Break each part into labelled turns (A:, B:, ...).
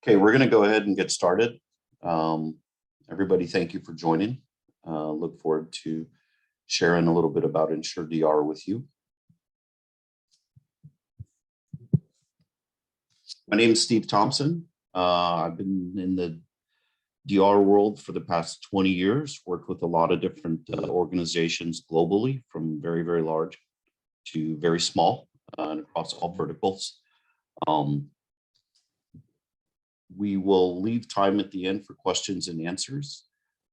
A: Okay, we're going to go ahead and get started. Everybody, thank you for joining. Look forward to sharing a little bit about EnsureDR with you. My name is Steve Thompson. I've been in the DR world for the past 20 years, worked with a lot of different organizations globally, from very, very large to very small and across all verticals. We will leave time at the end for questions and answers.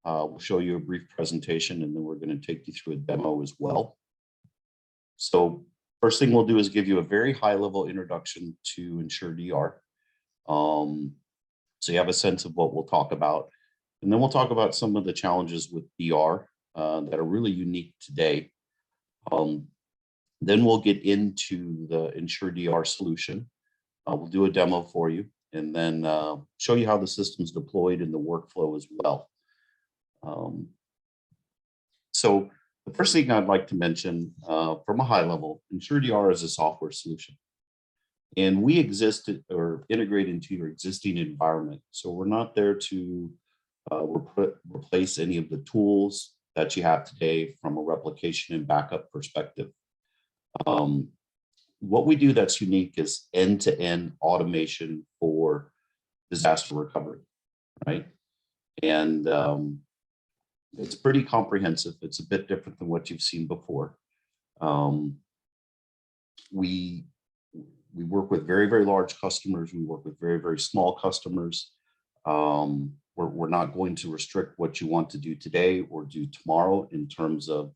A: We'll show you a brief presentation, and then we're going to take you through a demo as well. So first thing we'll do is give you a very high-level introduction to EnsureDR. So you have a sense of what we'll talk about. And then we'll talk about some of the challenges with DR that are really unique today. Then we'll get into the EnsureDR solution. We'll do a demo for you, and then show you how the system's deployed in the workflow as well. So the first thing I'd like to mention from a high level, EnsureDR is a software solution. And we exist or integrate into your existing environment. So we're not there to replace any of the tools that you have today from a replication and backup perspective. What we do that's unique is end-to-end automation for disaster recovery, right? And it's pretty comprehensive. It's a bit different than what you've seen before. We work with very, very large customers. We work with very, very small customers. We're not going to restrict what you want to do today or do tomorrow in terms of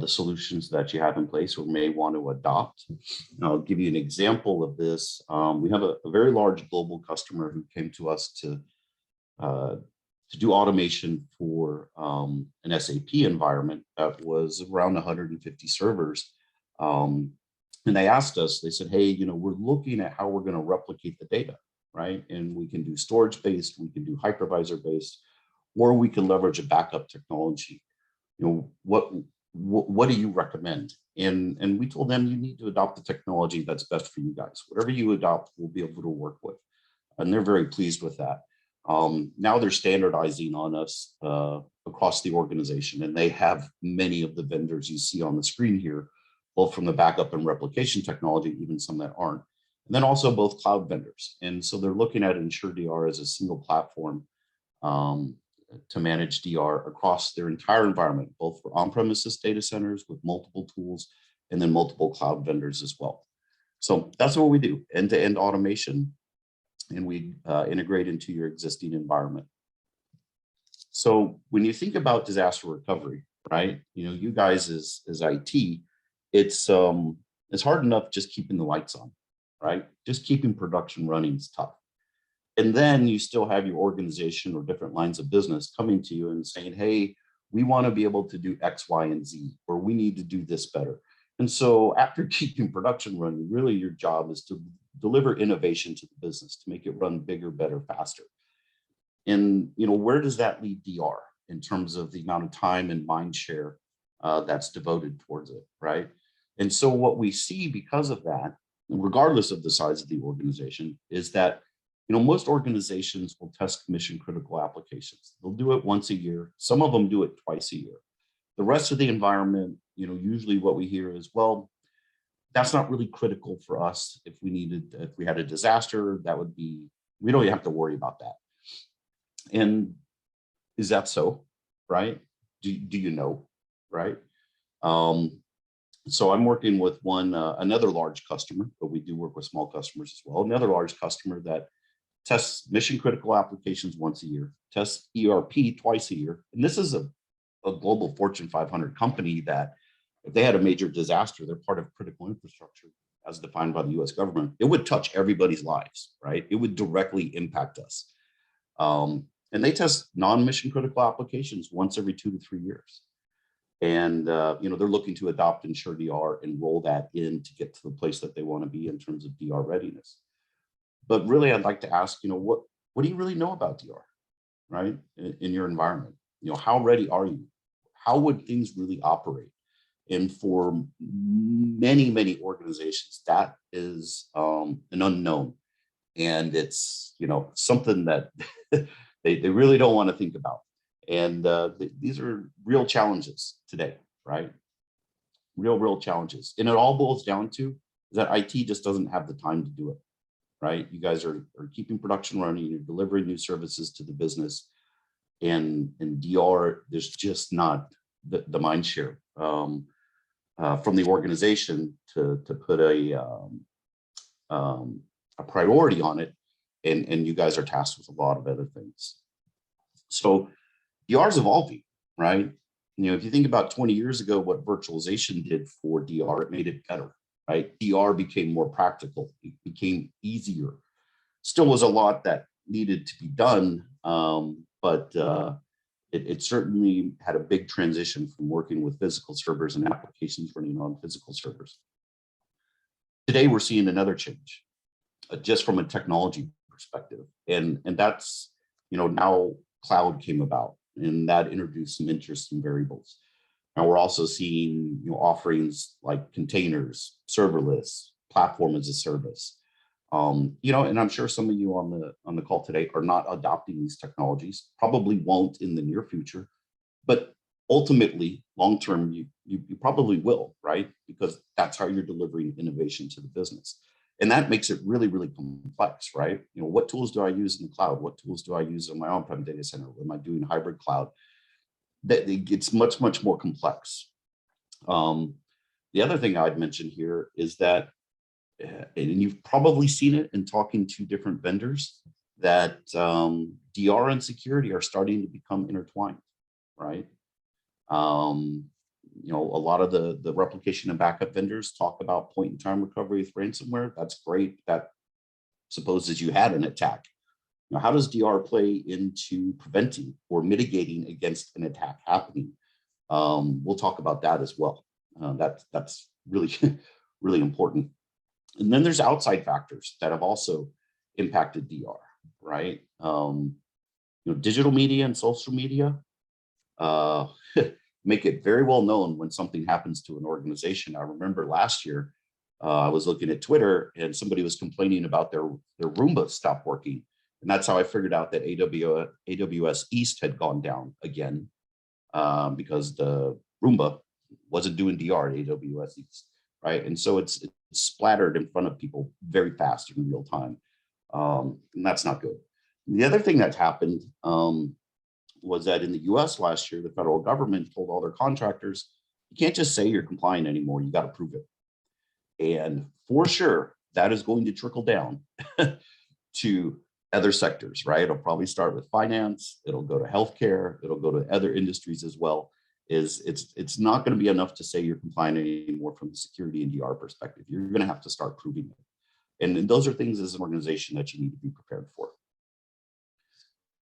A: the solutions that you have in place or may want to adopt. And I'll give you an example of this. We have a very large global customer who came to us to do automation for an SAP environment that was around 150 servers. And they asked us, they said, hey, we're looking at how we're going to replicate the data, right? And we can do storage-based, we can do hypervisor-based, or we can leverage a backup technology. What do you recommend? And we told them, you need to adopt the technology that's best for you guys. Whatever you adopt, we'll be able to work with. And they're very pleased with that. Now they're standardizing on us across the organization, and they have many of the vendors you see on the screen here, both from the backup and replication technology, even some that aren't, and then also both cloud vendors. And so they're looking at EnsureDR as a single platform to manage DR across their entire environment, both for on-premises data centers with multiple tools and then multiple cloud vendors as well. So that's what we do, end-to-end automation, and we integrate into your existing environment. So when you think about disaster recovery, right, you guys as IT, it's hard enough just keeping the lights on, right? Just keeping production running is tough. And then you still have your organization or different lines of business coming to you and saying, hey, we want to be able to do X, Y, and Z, or we need to do this better. And so after keeping production running, really your job is to deliver innovation to the business, to make it run bigger, better, faster. And where does that leave DR in terms of the amount of time and mind share that's devoted towards it, right? And so what we see because of that, regardless of the size of the organization, is that most organizations will test mission critical applications. They'll do it once a year. Some of them do it twice a year. The rest of the environment, usually what we hear is, well, that's not really critical for us. If we had a disaster, we don't have to worry about that. And is that so, right? Do you know, right? So I'm working with another large customer, but we do work with small customers as well. Another large customer that tests mission critical applications once a year, tests ERP twice a year. And this is a global Fortune 500 company that if they had a major disaster, they're part of critical infrastructure as defined by the US government. It would touch everybody's lives, right? It would directly impact us. And they test non-mission critical applications once every 2 to 3 years. And they're looking to adopt EnsureDR and roll that in to get to the place that they want to be in terms of DR readiness. But really, I'd like to ask, what do you really know about DR, right? In your environment, how ready are you? How would things really operate? And for many, many organizations, that is an unknown. And it's, something that they really don't want to think about. And these are real challenges today, right? Real challenges. And it all boils down to that IT just doesn't have the time to do it, right? You guys are keeping production running, you're delivering new services to the business, and DR, there's just not the mind share from the organization to put a priority on it, and you guys are tasked with a lot of other things. So DR is evolving, right? If you think about 20 years ago, what virtualization did for DR, it made it better, right? DR became more practical, it became easier. Still was a lot that needed to be done, but it certainly had a big transition from working with physical servers and applications running on physical servers. Today, we're seeing another change, just from a technology perspective. And that's, now cloud came about, and that introduced some interesting variables. Now we're also seeing, offerings like containers, serverless, platform as a service. And I'm sure some of you on the call today are not adopting these technologies, probably won't in the near future, but ultimately, long term, you probably will, right? Because that's how you're delivering innovation to the business. And that makes it really, really complex, right? What tools do I use in the cloud? What tools do I use in my on-prem data center? Am I doing hybrid cloud? That it's much, much more complex. The other thing I'd mention here is that, and you've probably seen it in talking to different vendors, that DR and security are starting to become intertwined, right? A lot of the replication and backup vendors talk about point-in-time recovery with ransomware. That's great. That supposes you had an attack. Now, how does DR play into preventing or mitigating against an attack happening? We'll talk about that as well. That's really, really important. And then there's outside factors that have also impacted DR, right? Digital media and social media make it very well known when something happens to an organization. I remember last year, I was looking at Twitter and somebody was complaining about their Roomba stopped working. And that's how I figured out that AWS East had gone down again, because the Roomba wasn't doing DR at AWS East, right? And so it's splattered in front of people very fast in real time. And that's not good. And the other thing that happened was that in the US last year, the federal government told all their contractors, you can't just say you're compliant anymore, you got to prove it. And for sure, that is going to trickle down to other sectors, right? It'll probably start with finance, it'll go to healthcare, it'll go to other industries as well. It's not going to be enough to say you're compliant anymore from the security and DR perspective. You're going to have to start proving it. And those are things as an organization that you need to be prepared for.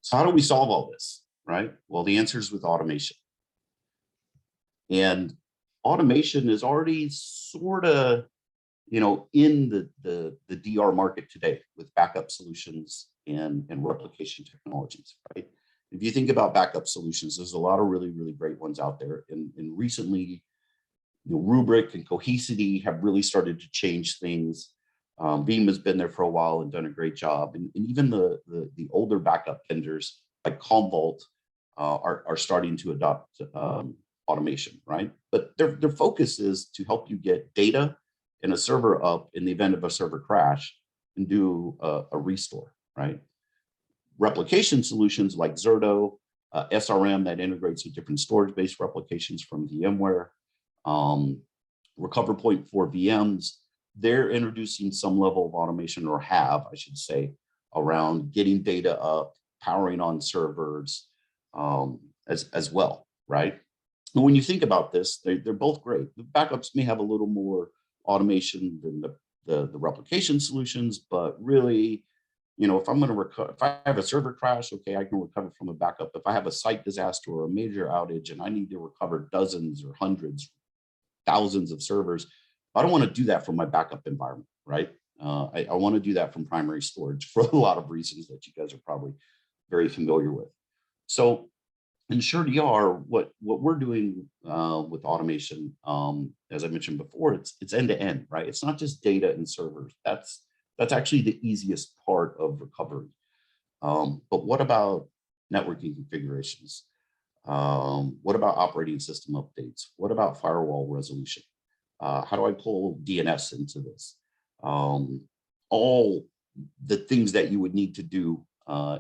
A: So how do we solve all this? Right? Well, the answer is with automation. And automation is already sort of, in the DR market today with backup solutions and replication technologies, right? If you think about backup solutions, there's a lot of really, really great ones out there. And recently, Rubrik and Cohesity have really started to change things. Veeam has been there for a while and done a great job. And even the older backup vendors like Commvault are starting to adopt automation, right? But their focus is to help you get data and a server up in the event of a server crash and do a restore, right? Replication solutions like Zerto, SRM that integrates with different storage-based replications from VMware, Recover Point for VMs, they're introducing some level of automation, or have, I should say, around getting data up, powering on servers, as well, right? And when you think about this, they're both great. The backups may have a little more automation than the replication solutions, but really, if I'm going to recover, if I have a server crash, okay, I can recover from a backup. If I have a site disaster or a major outage and I need to recover dozens or hundreds, thousands of servers, I don't want to do that from my backup environment, right? I want to do that from primary storage for a lot of reasons that you guys are probably very familiar with. So EnsureDR, what we're doing with automation, as I mentioned before, it's end to end, right? It's not just data and servers. That's That's actually the easiest part of recovery. But what about networking configurations? What about operating system updates? What about firewall resolution? How do I pull DNS into this? All the things that you would need to do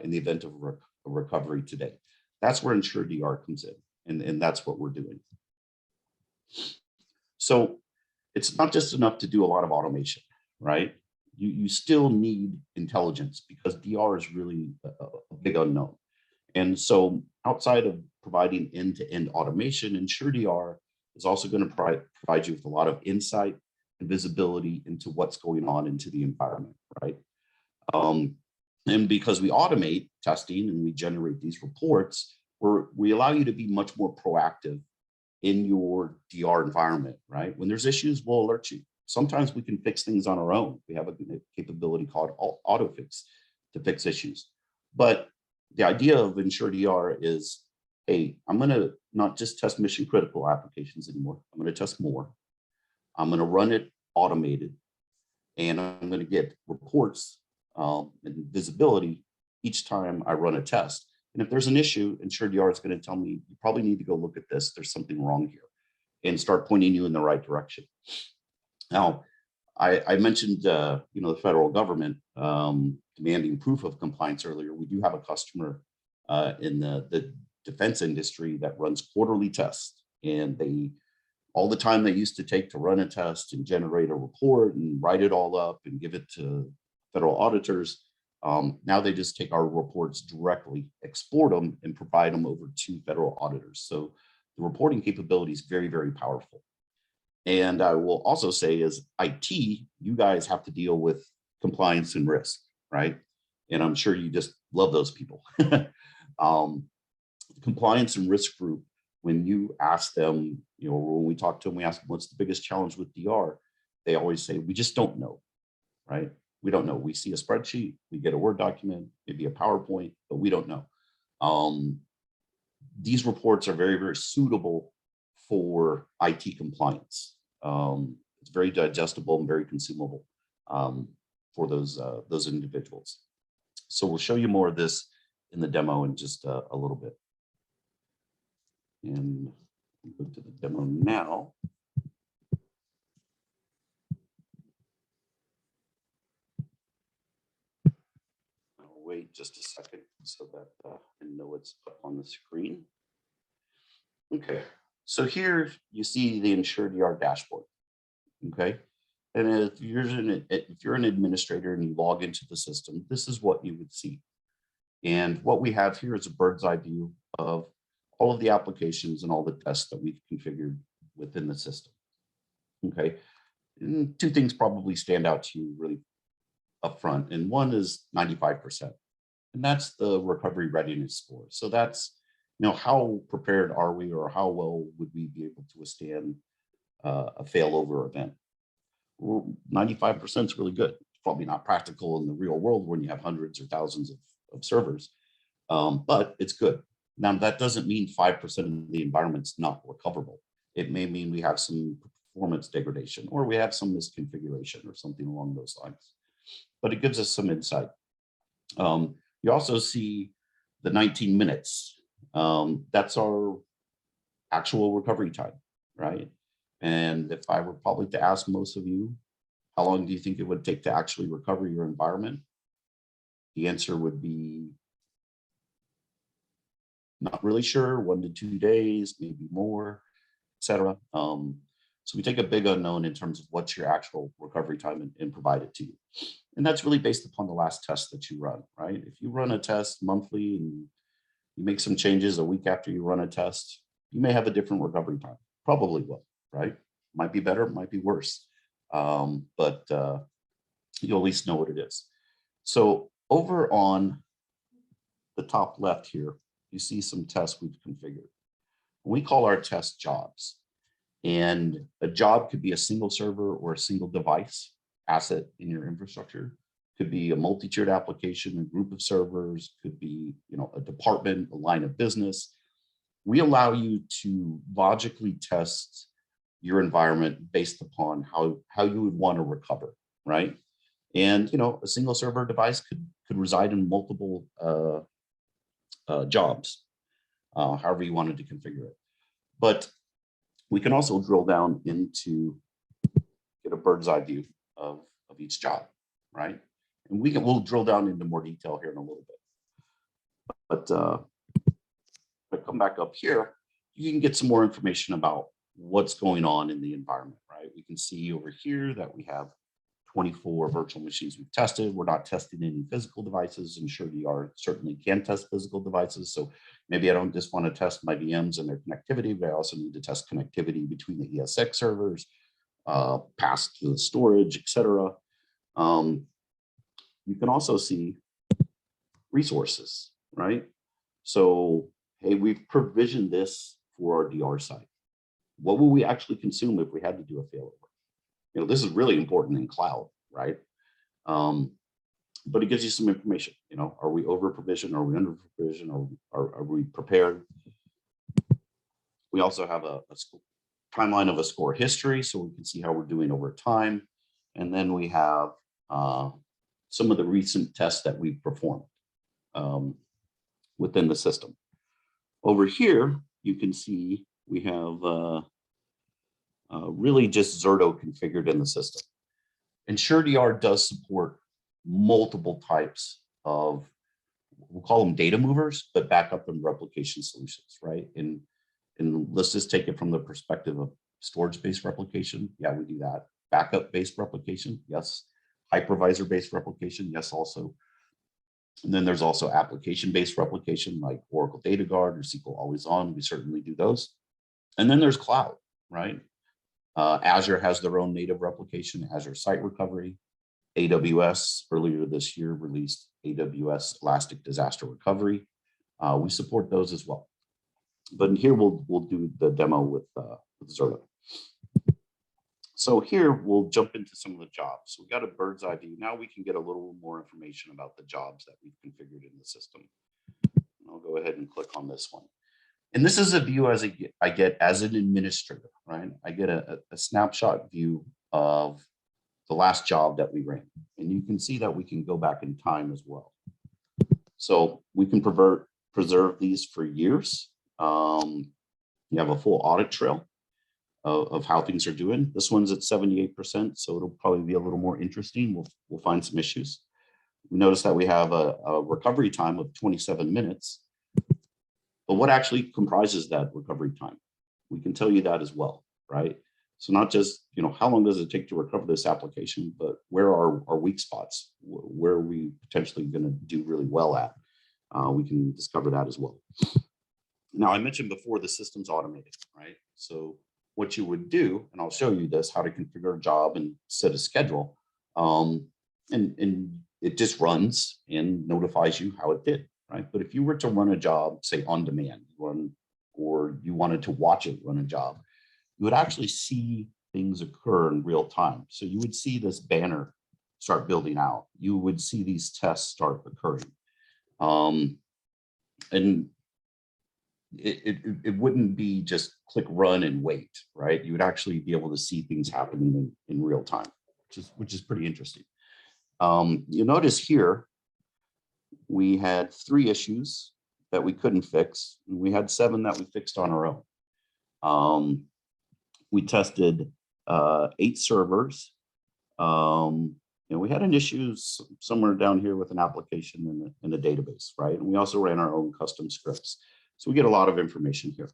A: in the event of a recovery today. That's where EnsureDR comes in, and that's what we're doing. So it's not just enough to do a lot of automation, right? You still need intelligence because DR is really a big unknown. And so outside of providing end-to-end automation, EnsureDR is also going to provide you with a lot of insight and visibility into what's going on into the environment, right? And because we automate testing and we generate these reports, we allow you to be much more proactive in your DR environment, right? When there's issues, we'll alert you. Sometimes we can fix things on our own. We have a capability called AutoFix to fix issues. But the idea of EnsureDR is, hey, I'm going to not just test mission critical applications anymore. I'm going to test more. I'm going to run it automated, and I'm going to get reports and visibility each time I run a test. And if there's an issue, EnsureDR is going to tell me, you probably need to go look at this. There's something wrong here, and start pointing you in the right direction. Now, I mentioned, the federal government demanding proof of compliance earlier. We do have a customer in the defense industry that runs quarterly tests, and all the time they used to take to run a test and generate a report and write it all up and give it to federal auditors. Now they just take our reports directly, export them, and provide them over to federal auditors. So the reporting capability is very, very powerful. And I will also say, as IT, you guys have to deal with compliance and risk, right? And I'm sure you just love those people. Compliance and risk group, when you ask them, when we talk to them, we ask them, what's the biggest challenge with DR? They always say, we just don't know, right? We don't know. We see a spreadsheet, we get a Word document, maybe a PowerPoint, but we don't know. These reports are very, very suitable for IT compliance. It's very digestible and very consumable for those individuals. So we'll show you more of this in the demo in just a little bit. And we'll go to the demo now. I'll wait just a second so that I know it's up on the screen. Okay, so here you see the EnsureDR dashboard. Okay, and if you're an administrator and you log into the system, this is what you would see. And what we have here is a bird's eye view of all of the applications and all the tests that we've configured within the system. Okay, and two things probably stand out to you really up front, and one is 95%, and that's the recovery readiness score. So that's, how prepared are we, or how well would we be able to withstand a failover event? 95% is really good. It's probably not practical in the real world when you have hundreds or thousands of servers, but it's good. Now, that doesn't mean 5% of the environment's not recoverable. It may mean we have some performance degradation, or we have some misconfiguration or something along those lines, but it gives us some insight. You also see the 19 minutes. That's our actual recovery time, right? And if I were probably to ask most of you, how long do you think it would take to actually recover your environment? The answer would be not really sure, 1 to 2 days, maybe more, etc. So we take a big unknown in terms of what's your actual recovery time and provide it to you. And that's really based upon the last test that you run, right? If you run a test monthly and you make some changes a week after you run a test, you may have a different recovery time. Probably will, right? Might be better, might be worse. But you'll at least know what it is. So over on the top left here, you see some tests we've configured. We call our tests jobs. And a job could be a single server or a single device asset in your infrastructure. Could be a multi-tiered application, a group of servers, could be a department, a line of business. We allow you to logically test your environment based upon how you would want to recover, right? And a single server device could reside in multiple jobs, however you wanted to configure it. But we can also drill down into get a bird's eye view of each job, right? And we'll drill down into more detail here in a little bit. But if I come back up here, you can get some more information about what's going on in the environment, right? We can see over here that we have 24 virtual machines we've tested. We're not testing any physical devices. EnsureDR certainly can test physical devices. So maybe I don't just want to test my VMs and their connectivity, but I also need to test connectivity between the ESX servers, PaaS to the storage, etc. You can also see resources, right? So, hey, we've provisioned this for our DR site. What will we actually consume if we had to do a failover? This is really important in cloud, right? But it gives you some information. Are we over provisioned? Are we under provisioned? Are we prepared? We also have a timeline of a score history, so we can see how we're doing over time. And then we have some of the recent tests that we've performed within the system. Over here, you can see we have really just Zerto configured in the system. EnsureDR does support multiple types of, we'll call them data movers, but backup and replication solutions, right? And let's just take it from the perspective of storage-based replication. Yeah, we do that. Backup-based replication, yes. Hypervisor-based replication, yes, also. And then there's also application-based replication like Oracle Data Guard or SQL Always On. We certainly do those. And then there's cloud, right? Azure has their own native replication, Azure Site Recovery. AWS earlier this year released AWS Elastic Disaster Recovery. We support those as well. But here we'll do the demo with Zerto. So here we'll jump into some of the jobs. So we got a bird's eye view. Now we can get a little more information about the jobs that we've configured in the system. And I'll go ahead and click on this one. And this is a view as I get as an administrator, right? I get a snapshot view of the last job that we ran. And you can see that we can go back in time as well. So we can preserve these for years. You have a full audit trail of how things are doing. This one's at 78%, so it'll probably be a little more interesting. We'll find some issues. We notice that we have a recovery time of 27 minutes. But what actually comprises that recovery time? We can tell you that as well, right? So not just, how long does it take to recover this application, but where are our weak spots? Where are we potentially going to do really well at? We can discover that as well. Now, I mentioned before the system's automated, right? So what you would do, and I'll show you this, how to configure a job and set a schedule, and it just runs and notifies you how it did, right? But if you were to run a job, say on demand, or you wanted to watch it run a job, you would actually see things occur in real time. So you would see this banner start building out. You would see these tests start occurring. And it wouldn't be just click run and wait, right? You would actually be able to see things happening in real time, which is pretty interesting. You'll notice here, we had 3 issues that we couldn't fix. And we had 7 that we fixed on our own. We tested 8 servers. We had an issue somewhere down here with an application in a database, right? And we also ran our own custom scripts. So we get a lot of information here.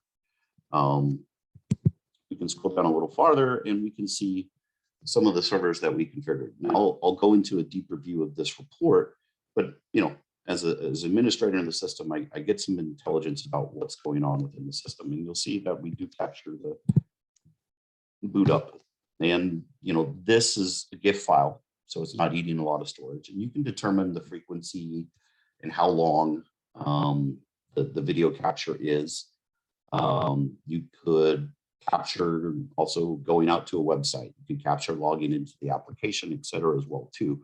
A: We can scroll down a little farther and we can see some of the servers that we configured. Now I'll go into a deeper view of this report, but as an administrator in the system, I get some intelligence about what's going on within the system. And you'll see that we do capture the boot up. And this is a GIF file, so it's not eating a lot of storage. And you can determine the frequency and how long the video capture is. You could capture also going out to a website. You can capture logging into the application, et cetera, as well too.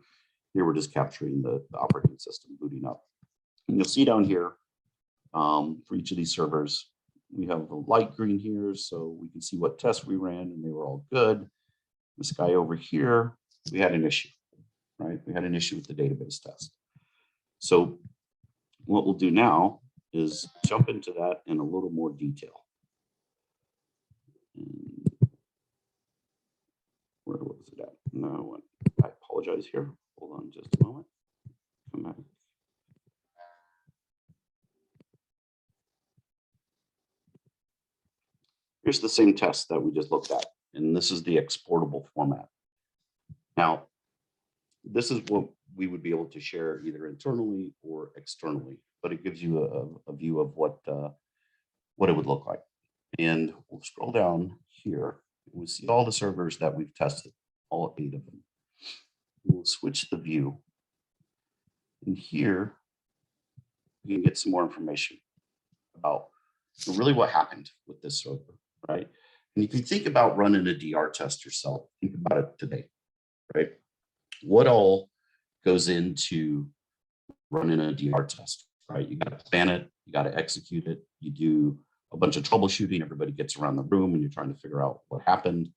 A: Here we're just capturing the operating system booting up. And you'll see down here for each of these servers, we have a light green here, so we can see what tests we ran and they were all good. This guy over here, we had an issue. right? We had an issue with the database test. So what we'll do now is jump into that in a little more detail. Where was it at? No, I apologize here. Hold on just a moment. Come back. Here's the same test that we just looked at, and this is the exportable format. Now, this is what we would be able to share either internally or externally, but it gives you a view of what it would look like. And we'll scroll down here, and we see all the servers that we've tested, all 8 of them. We'll switch the view, and here you can get some more information about really what happened with this server, right? And if you think about running a DR test yourself, think about it today, right? What all goes into running a DR test, right? You got to plan it, you got to execute it, you do a bunch of troubleshooting, everybody gets around the room and you're trying to figure out what happened,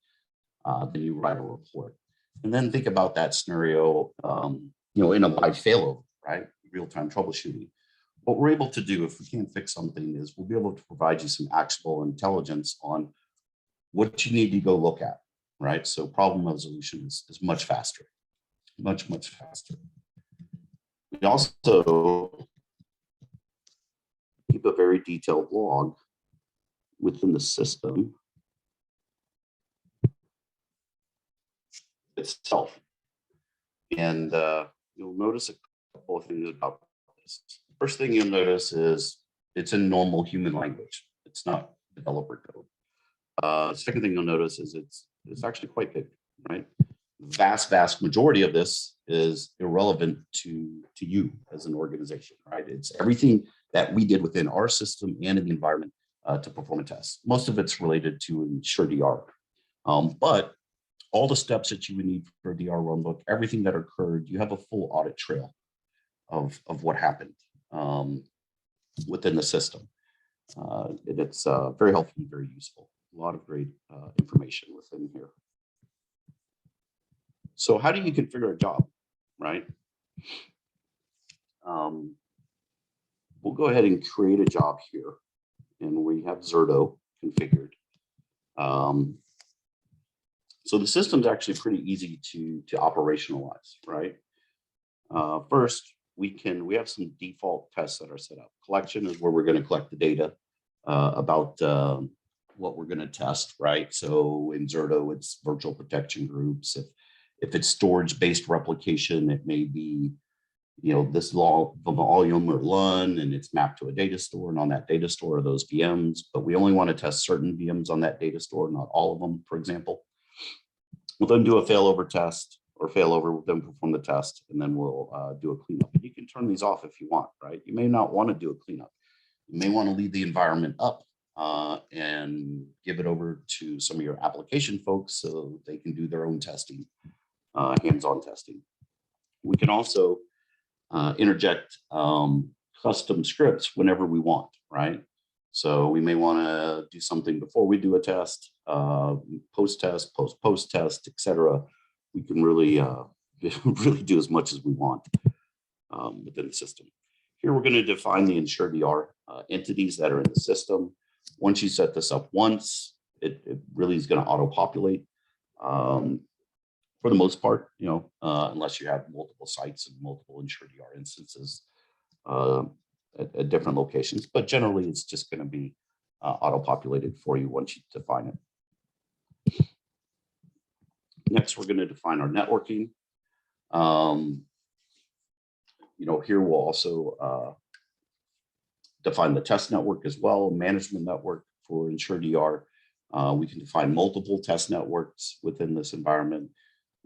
A: then you write a report. And then think about that scenario, in a live failover, right? Real-time troubleshooting. What we're able to do if we can't fix something is we'll be able to provide you some actionable intelligence on what you need to go look at, right? So problem resolution is much faster, much faster. We also keep a very detailed log within the system itself. And you'll notice a couple of things about this. First thing you'll notice is it's in normal human language. It's not developer code. Second thing you'll notice is it's actually quite big, right? Vast majority of this is irrelevant to you as an organization, right? It's everything that we did within our system and in the environment to perform a test. Most of it's related to EnsureDR. But all the steps that you would need for a DR runbook, everything that occurred, you have a full audit trail of what happened within the system. It's very helpful and very useful. A lot of great information within here. So how do you configure a job, right? We'll go ahead and create a job here, and we have Zerto configured. So the system's actually pretty easy to operationalize, right? First, we have some default tests that are set up. Collection is where we're going to collect the data about what we're going to test, right? So in Zerto, it's virtual protection groups. If it's storage-based replication, it may be, this volume or LUN, and it's mapped to a data store, and on that data store are those VMs. But we only want to test certain VMs on that data store, not all of them, for example. We'll then do a failover test or failover, we'll then perform the test, and then we'll do a cleanup. And you can turn these off if you want, right? You may not want to do a cleanup. You may want to leave the environment up and give it over to some of your application folks so they can do their own testing, hands-on testing. We can also interject custom scripts whenever we want, right? So we may want to do something before we do a test, post-test, post-test, etc. We can really, really do as much as we want within the system. Here we're going to define the EnsureDR entities that are in the system. Once you set this up once, it really is going to auto-populate. For the most part, unless you have multiple sites and multiple EnsureDR instances at different locations, but generally it's just going to be auto-populated for you once you define it. Next, we're going to define our networking. Here we'll also define the test network as well, management network for EnsureDR. We can define multiple test networks within this environment.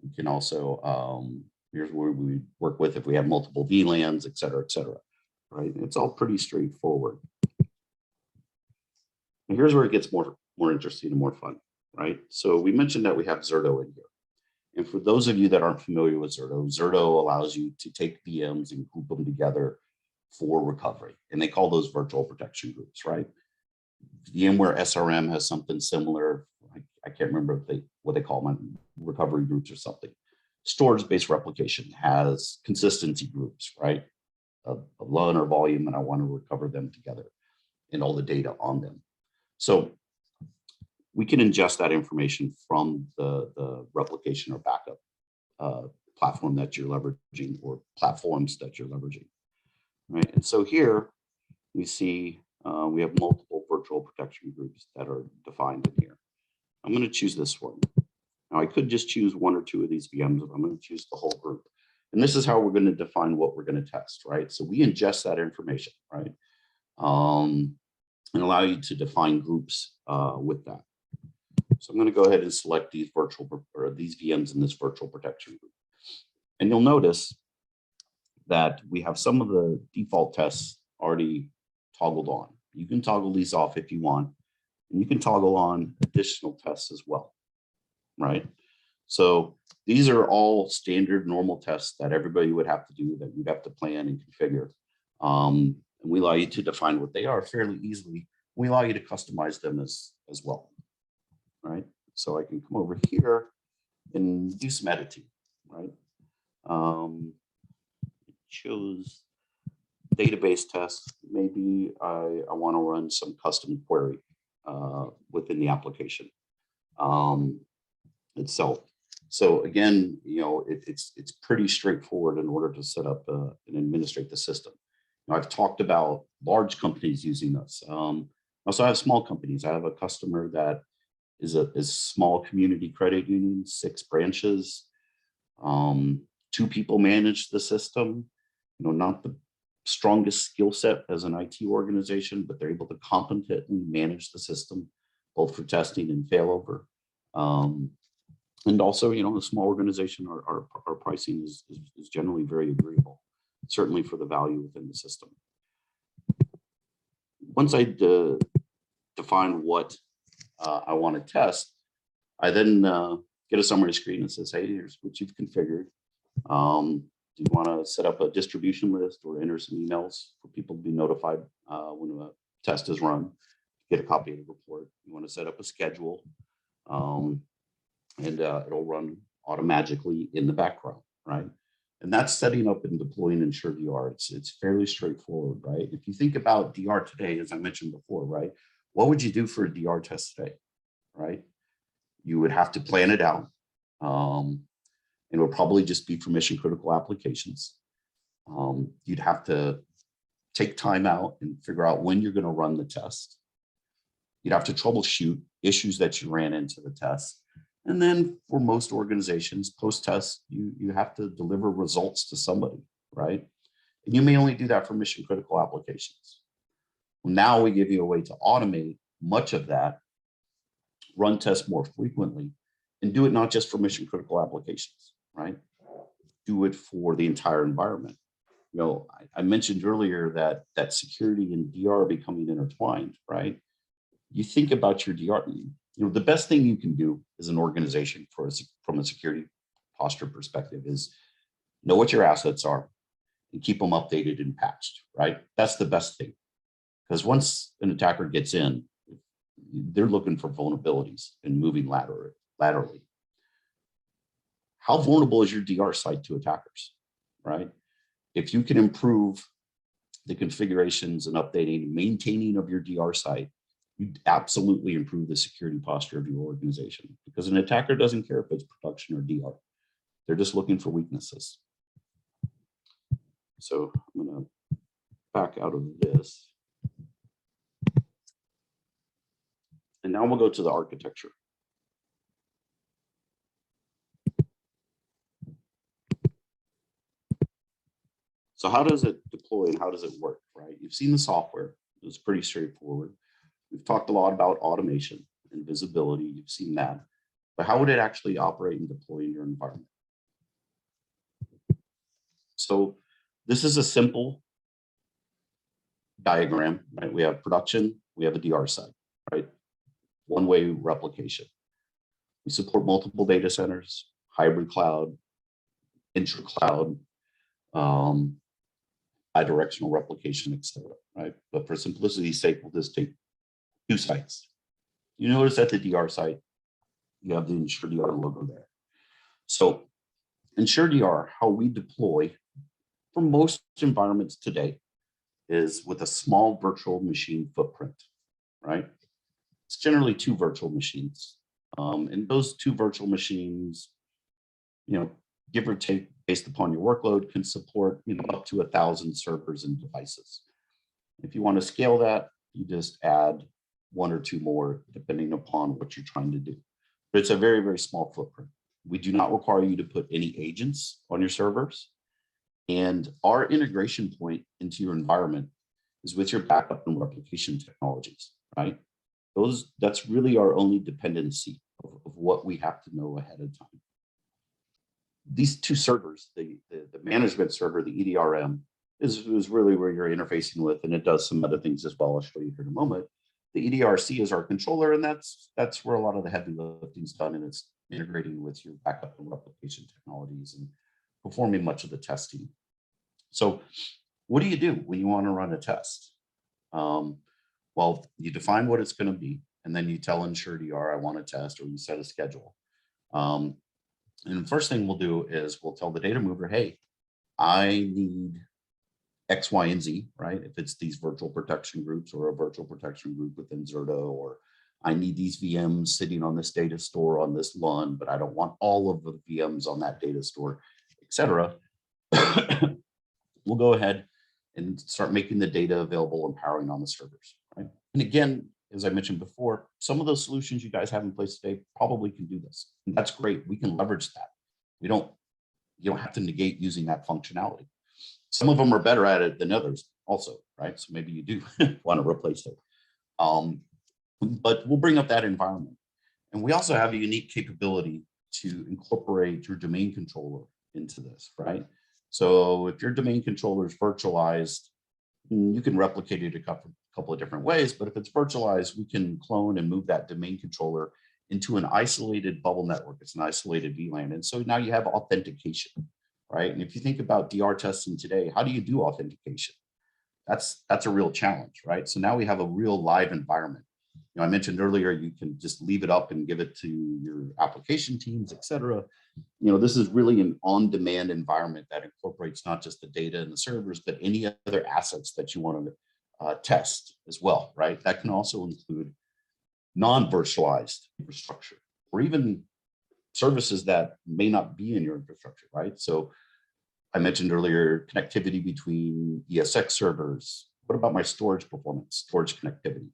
A: We can also, here's where we work with if we have multiple VLANs, et cetera, right? It's all pretty straightforward. And here's where it gets more interesting and more fun, right? So we mentioned that we have Zerto in here. And for those of you that aren't familiar with Zerto, Zerto allows you to take VMs and group them together for recovery. And they call those virtual protection groups, right? VMware SRM has something similar. I can't remember what they call them, recovery groups or something. Storage-based replication has consistency groups, right? A LUN or volume, and I want to recover them together and all the data on them. So we can ingest that information from the replication or backup platform that you're leveraging, or platforms that you're leveraging, right? And so here we see we have multiple virtual protection groups that are defined in here. I'm going to choose this one. Now I could just choose one or two of these VMs, but I'm going to choose the whole group. And this is how we're going to define what we're going to test, right? So we ingest that information, right? And allow you to define groups with that. So I'm going to go ahead and select these these VMs in this virtual protection group. And you'll notice that we have some of the default tests already toggled on. You can toggle these off if you want, and you can toggle on additional tests as well, right? So these are all standard normal tests that everybody would have to do, that you'd have to plan and configure. And we allow you to define what they are fairly easily. We allow you to customize them as well, right? So I can come over here and do some editing, right? Choose database tests. Maybe I want to run some custom query within the application itself. So again, you know, it's pretty straightforward in order to set up and administrate the system. Now, I've talked about large companies using this. Also, I have small companies. I have a customer that is a small community credit union, 6 branches. 2 people manage the system. You know, not the strongest skill set as an IT organization, but they're able to competently manage the system, both for testing and failover. And also, you know, a small organization, our pricing is generally very agreeable, certainly for the value within the system. Once I define what I want to test, I then get a summary screen that says, hey, here's what you've configured. Do you want to set up a distribution list or enter some emails for people to be notified when a test is run, get a copy of the report? You want to set up a schedule, and it'll run automatically in the background, right? And that's setting up and deploying EnsureDR. It's fairly straightforward, right? If you think about DR today, as I mentioned before, right? What would you do for a DR test today, right? You would have to plan it out. And it would probably just be for mission critical applications. You'd have to take time out and figure out when you're going to run the test. You'd have to troubleshoot issues that you ran into the test. And then for most organizations, post-test, you have to deliver results to somebody, right? And you may only do that for mission critical applications. Well, now we give you a way to automate much of that, run tests more frequently, and do it not just for mission critical applications, right? Do it for the entire environment. You know, I mentioned earlier that security and DR are becoming intertwined, right? You think about your DR, you know, the best thing you can do as an organization from a security posture perspective is know what your assets are and keep them updated and patched, right? That's the best thing. Because once an attacker gets in, they're looking for vulnerabilities and moving laterally. How vulnerable is your DR site to attackers, right? If you can improve the configurations and updating and maintaining of your DR site, you absolutely improve the security posture of your organization, because an attacker doesn't care if it's production or DR. They're just looking for weaknesses. So I'm going to back out of this. And now we'll go to the architecture. So how does it deploy and how does it work, right? You've seen the software. It's pretty straightforward. We've talked a lot about automation and visibility. You've seen that. But how would it actually operate and deploy in your environment? So this is a simple diagram, right? We have production, we have a DR site, right? One-way replication. We support multiple data centers, hybrid cloud, intra-cloud, bidirectional replication, etc. Right? But for simplicity's sake, we'll just take 2 sites. You notice at the DR site, you have the EnsureDR logo there. So EnsureDR, how we deploy for most environments today, is with a small virtual machine footprint, right? It's generally 2 virtual machines. And those 2 virtual machines, give or take based upon your workload, can support up to 1,000 servers and devices. If you want to scale that, you just add 1 or 2 more, depending upon what you're trying to do. But it's a very, very small footprint. We do not require you to put any agents on your servers. And our integration point into your environment is with your backup and replication technologies, right? That's really our only dependency of what we have to know ahead of time. These 2 servers, the management server, the EDRM, is really where you're interfacing with, and it does some other things as well. I'll show you here in a moment. The EDRC is our controller, and that's where a lot of the heavy lifting is done, and it's integrating with your backup and replication technologies and performing much of the testing. So what do you do when you want to run a test? Well, you define what it's going to be, and then you tell EnsureDR, I want to test, or you set a schedule. And the first thing we'll do is we'll tell the data mover, hey, I need X, Y, and Z, right? If it's these virtual protection groups or a virtual protection group within Zerto, or I need these VMs sitting on this data store on this LUN, but I don't want all of the VMs on that data store, et cetera. We'll go ahead and start making the data available and powering on the servers, right? And again, as I mentioned before, some of those solutions you guys have in place today probably can do this. And that's great. We can leverage that. You don't have to negate using that functionality. Some of them are better at it than others also, right? So maybe you do want to replace it. But we'll bring up that environment. And we also have a unique capability to incorporate your domain controller into this, right? So if your domain controller is virtualized, you can replicate it a couple of different ways, but if it's virtualized, we can clone and move that domain controller into an isolated bubble network. It's an isolated VLAN. And so now you have authentication, right? And if you think about DR testing today, how do you do authentication? That's a real challenge, right? So now we have a real live environment. I mentioned earlier, you can just leave it up and give it to your application teams, et cetera. This is really an on-demand environment that incorporates not just the data and the servers, but any other assets that you want to test as well, right? That can also include non-virtualized infrastructure, or even services that may not be in your infrastructure, right? So I mentioned earlier, connectivity between ESX servers. What about my storage performance, storage connectivity?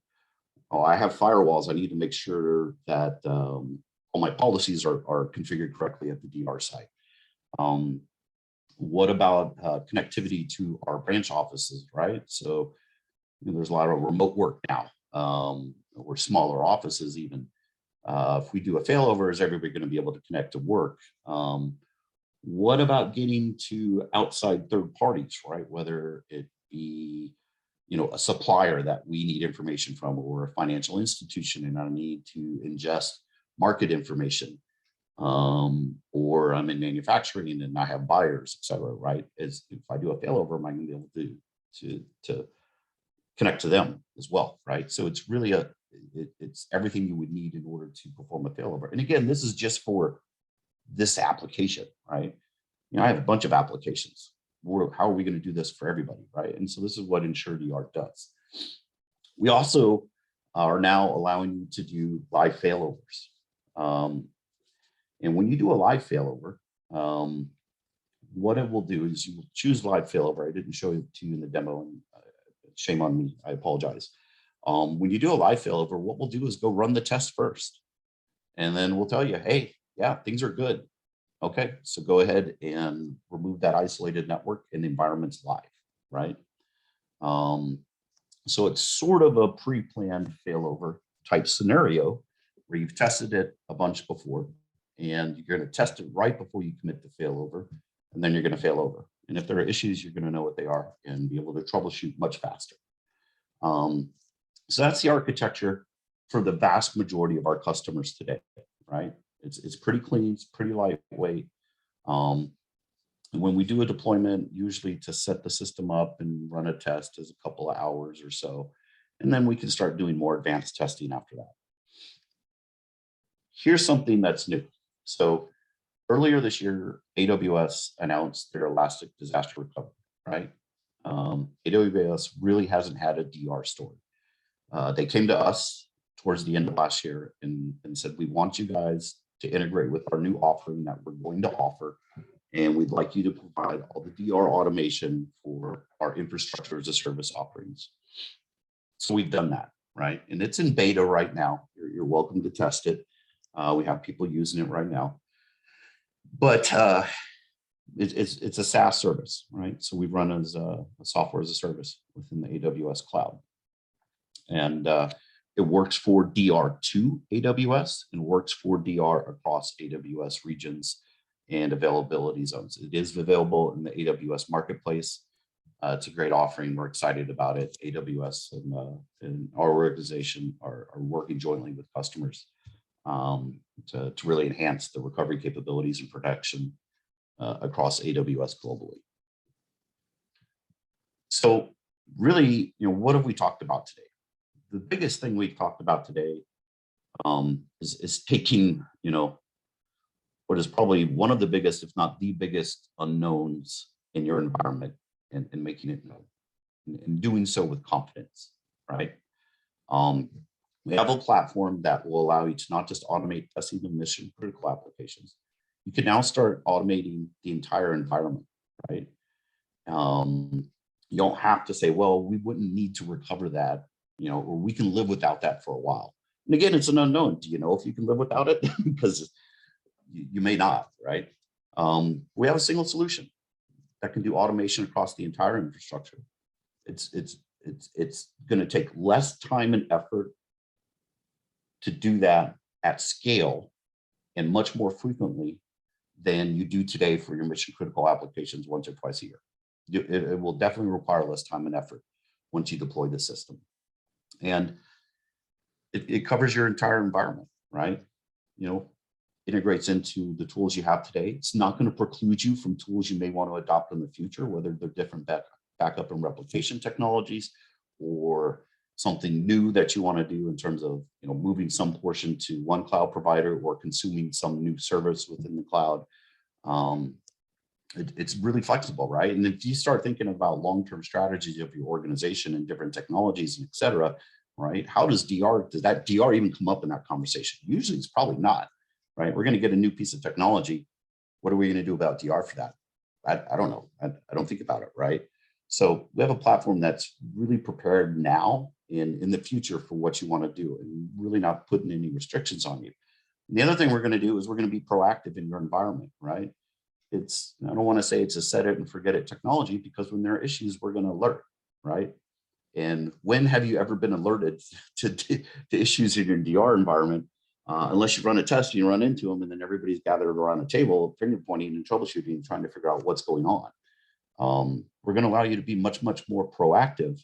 A: Oh, I have firewalls. I need to make sure that all my policies are configured correctly at the DR site. What about connectivity to our branch offices, right? So there's a lot of remote work now, or smaller offices even. If we do a failover, is everybody going to be able to connect to work? What about getting to outside third parties, right? Whether it be a supplier that we need information from, or a financial institution and I need to ingest market information, or I'm in manufacturing and I have buyers, et cetera, right? If I do a failover, am I going to be able to connect to them as well, right? So it's really it's everything you would need in order to perform a failover. And again, this is just for this application, right? I have a bunch of applications. How are we going to do this for everybody, right? And so this is what EnsureDR does. We also are now allowing you to do live failovers. And when you do a live failover, what it will do is you will choose live failover. I didn't show it to you in the demo, and shame on me, I apologize. When you do a live failover, what we'll do is go run the test first. And then we'll tell you, hey, yeah, things are good. Okay, so go ahead and remove that isolated network and the environment's live, right? So it's sort of a pre-planned failover type scenario where you've tested it a bunch before, and you're going to test it right before you commit to failover, and then you're going to fail over. And if there are issues, you're going to know what they are and be able to troubleshoot much faster. So that's the architecture for the vast majority of our customers today, right? It's pretty clean, it's pretty lightweight. And when we do a deployment, usually to set the system up and run a test is a couple of hours or so. And then we can start doing more advanced testing after that. Here's something that's new. So earlier this year, AWS announced their Elastic Disaster Recovery, right? AWS really hasn't had a DR story. They came to us towards the end of last year and said, we want you guys to integrate with our new offering that we're going to offer. And we'd like you to provide all the DR automation for our infrastructure as a service offerings. So we've done that, right? And it's in beta right now. You're welcome to test it. We have people using it right now. But it's a SaaS service, right? So we run as a software as a service within the AWS cloud. And it works for DR to AWS and works for DR across AWS regions and availability zones. It is available in the AWS marketplace. It's a great offering. We're excited about it. AWS and our organization are working jointly with customers to really enhance the recovery capabilities and protection across AWS globally. So really, what have we talked about today? The biggest thing we've talked about today is taking, what is probably one of the biggest, if not the biggest unknowns in your environment and making it known and doing so with confidence, right? We have a platform that will allow you to not just automate testing of mission critical applications. You can now start automating the entire environment, right? You don't have to say, well, we wouldn't need to recover that, or we can live without that for a while. And again, it's an unknown. Do you know if you can live without it? Because you may not, right? We have a single solution that can do automation across the entire infrastructure. It's going to take less time and effort to do that at scale and much more frequently than you do today for your mission critical applications once or twice a year. It will definitely require less time and effort once you deploy the system. And it covers your entire environment, right? Integrates into the tools you have today. It's not going to preclude you from tools you may want to adopt in the future, whether they're different backup and replication technologies or something new that you want to do in terms of moving some portion to one cloud provider or consuming some new service within the cloud. It's really flexible, right? And if you start thinking about long-term strategies of your organization and different technologies and et cetera, right? How does that DR even come up in that conversation? Usually it's probably not, right? We're going to get a new piece of technology. What are we going to do about DR for that? I don't know. I don't think about it, right? So we have a platform that's really prepared now and in the future for what you want to do and really not putting any restrictions on you. And the other thing we're going to do is we're going to be proactive in your environment, right? I don't want to say it's a set it and forget it technology, because when there are issues, we're going to alert, right? And when have you ever been alerted to issues in your DR environment? Unless you run a test and you run into them and then everybody's gathered around a table, finger pointing and troubleshooting and trying to figure out what's going on. We're going to allow you to be much, much more proactive,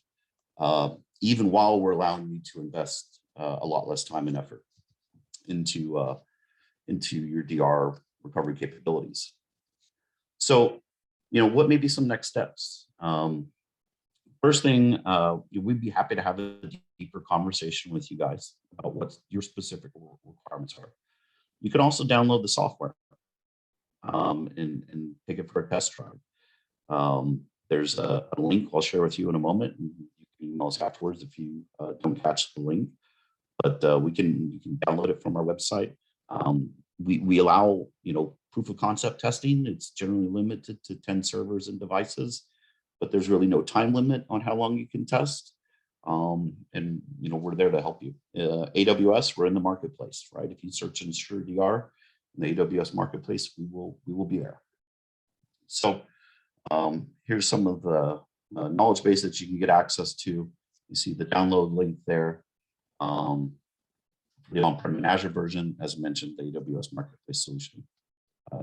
A: even while we're allowing you to invest a lot less time and effort into your DR recovery capabilities. So, what may be some next steps? First thing, we'd be happy to have a deeper conversation with you guys about what your specific requirements are. You can also download the software and take it for a test drive. There's a link I'll share with you in a moment, and you can email us afterwards if you don't catch the link. But you can download it from our website. We allow proof of concept testing. It's generally limited to 10 servers and devices, but there's really no time limit on how long you can test. And we're there to help you. AWS, we're in the marketplace, right? If you search EnsureDR in the AWS marketplace, we will be there. So here's some of the knowledge base that you can get access to. You see the download link there. The on-prem and Azure version, as mentioned, the AWS marketplace solution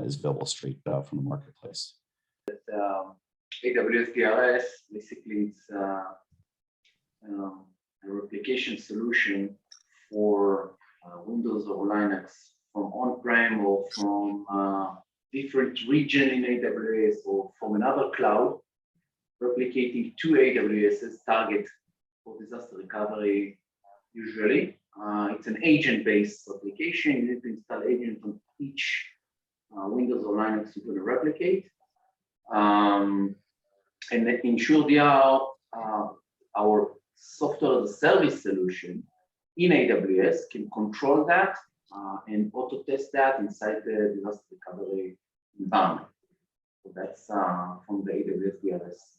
A: is available straight from the marketplace.
B: AWS DRS, basically it's a replication solution for Windows or Linux from on-prem or from different region in AWS or from another cloud, replicating two AWS's target for disaster recovery usually. It's an agent-based application. You need to install agents on each Windows or Linux you're going to replicate. And the EnsureDR, our software as a service solution in AWS, can control that and auto test that inside the disaster recovery environment. So that's from the AWS DRS